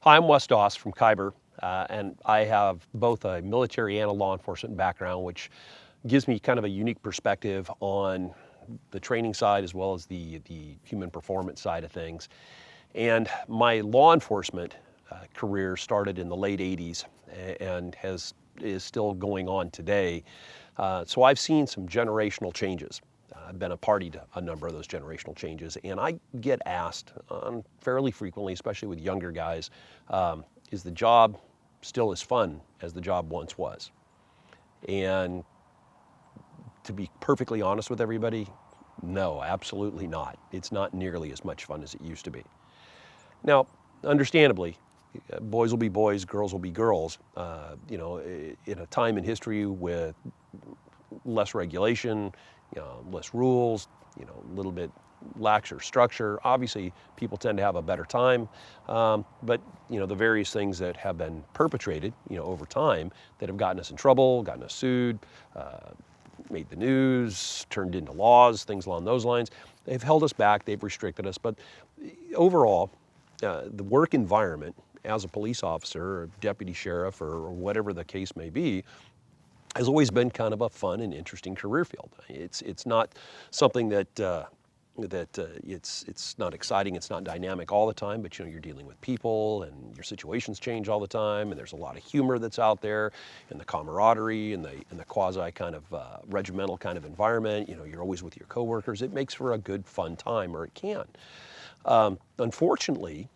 Hi, I'm Wes Doss from Khyber, and I have both a military and a law enforcement background, which gives me kind of a unique perspective on the training side as well as the human performance side of things. And my law enforcement career started in the late 80s and is still going on today. So I've seen some generational changes. I've been a party to a number of those generational changes, and I get asked fairly frequently, especially with younger guys, is the job still as fun as the job once was? And to be perfectly honest with everybody, no, absolutely not. It's not nearly as much fun as it used to be. Now, understandably, boys will be boys, girls will be girls. In a time in history with less regulation, less rules, a little bit laxer structure. Obviously, people tend to have a better time, but the various things that have been perpetrated, over time that have gotten us in trouble, gotten us sued, made the news, turned into laws, things along those lines. They've held us back, they've restricted us, but overall, the work environment as a police officer or deputy sheriff or whatever the case may be has always been kind of a fun and interesting career field. It's not something that it's not exciting, it's not dynamic all the time, but you're dealing with people and your situations change all the time, and there's a lot of humor that's out there, and the camaraderie and the quasi kind of regimental kind of environment. You're always with your coworkers. It makes for a good fun time, or it can. Unfortunately,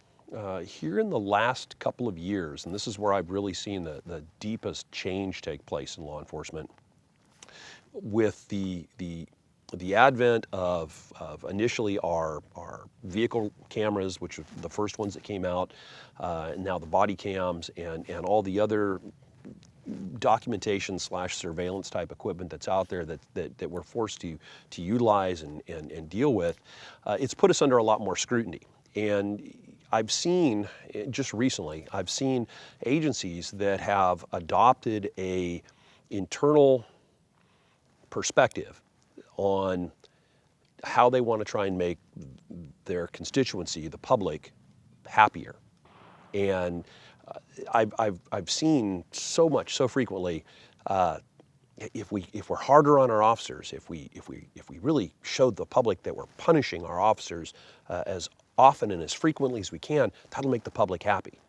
here in the last couple of years, and this is where I've really seen the deepest change take place in law enforcement, with the advent of initially our vehicle cameras, which are the first ones that came out, and now the body cams and all the other documentation / surveillance type equipment that's out there that we're forced to utilize and deal with, it's put us under a lot more scrutiny. And I've seen, just recently, agencies that have adopted a internal perspective on how they want to try and make their constituency, the public, happier. And I've seen so frequently, if we're harder on our officers, if we really showed the public that we're punishing our officers as often and as frequently as we can, that'll make the public happy.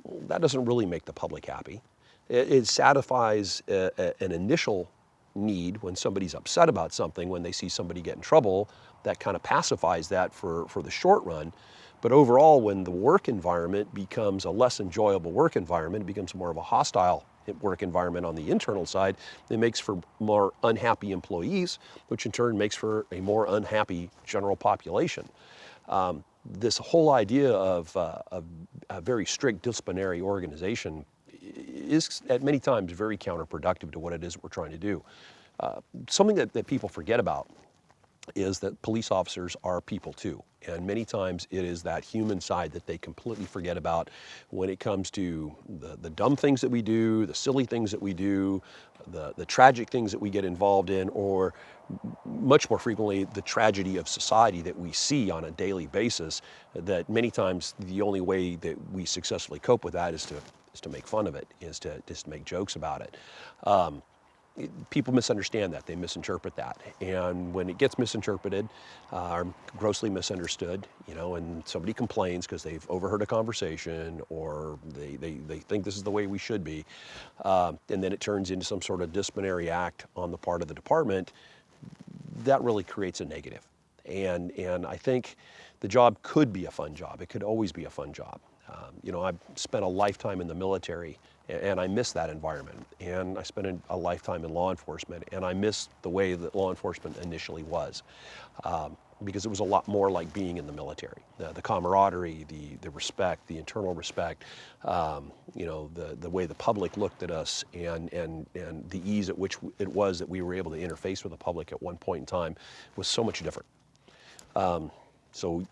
Well, that doesn't really make the public happy. It satisfies an initial need when somebody's upset about something, when they see somebody get in trouble. That kind of pacifies that for the short run. But overall, when the work environment becomes a less enjoyable work environment, it becomes more of a hostile work environment on the internal side, it makes for more unhappy employees, which in turn makes for a more unhappy general population. This whole idea of a very strict disciplinary organization is at many times very counterproductive to what it is we're trying to do. Something that people forget about is that police officers are people too. And many times it is that human side that they completely forget about when it comes to the dumb things that we do, the silly things that we do, the tragic things that we get involved in, or much more frequently, the tragedy of society that we see on a daily basis, that many times the only way that we successfully cope with that is to make fun of it, is to just make jokes about it. People misunderstand that, they misinterpret that. And when it gets misinterpreted or grossly misunderstood, and somebody complains because they've overheard a conversation or they think this is the way we should be, and then it turns into some sort of disciplinary act on the part of the department, that really creates a negative. And I think the job could be a fun job. It could always be a fun job. I've spent a lifetime in the military, and I miss that environment. And I spent a lifetime in law enforcement, and I miss the way that law enforcement initially was, because it was a lot more like being in the military. The camaraderie, the respect, the internal respect, the way the public looked at us, and the ease at which it was that we were able to interface with the public at one point in time was so much different. So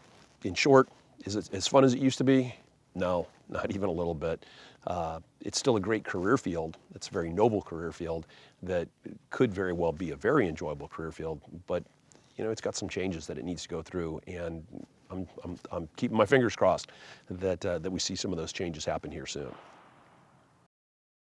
in short, is it as fun as it used to be? No, not even a little bit. It's still a great career field. It's a very noble career field that could very well be a very enjoyable career field, but it's got some changes that it needs to go through, and I'm keeping my fingers crossed that we see some of those changes happen here soon.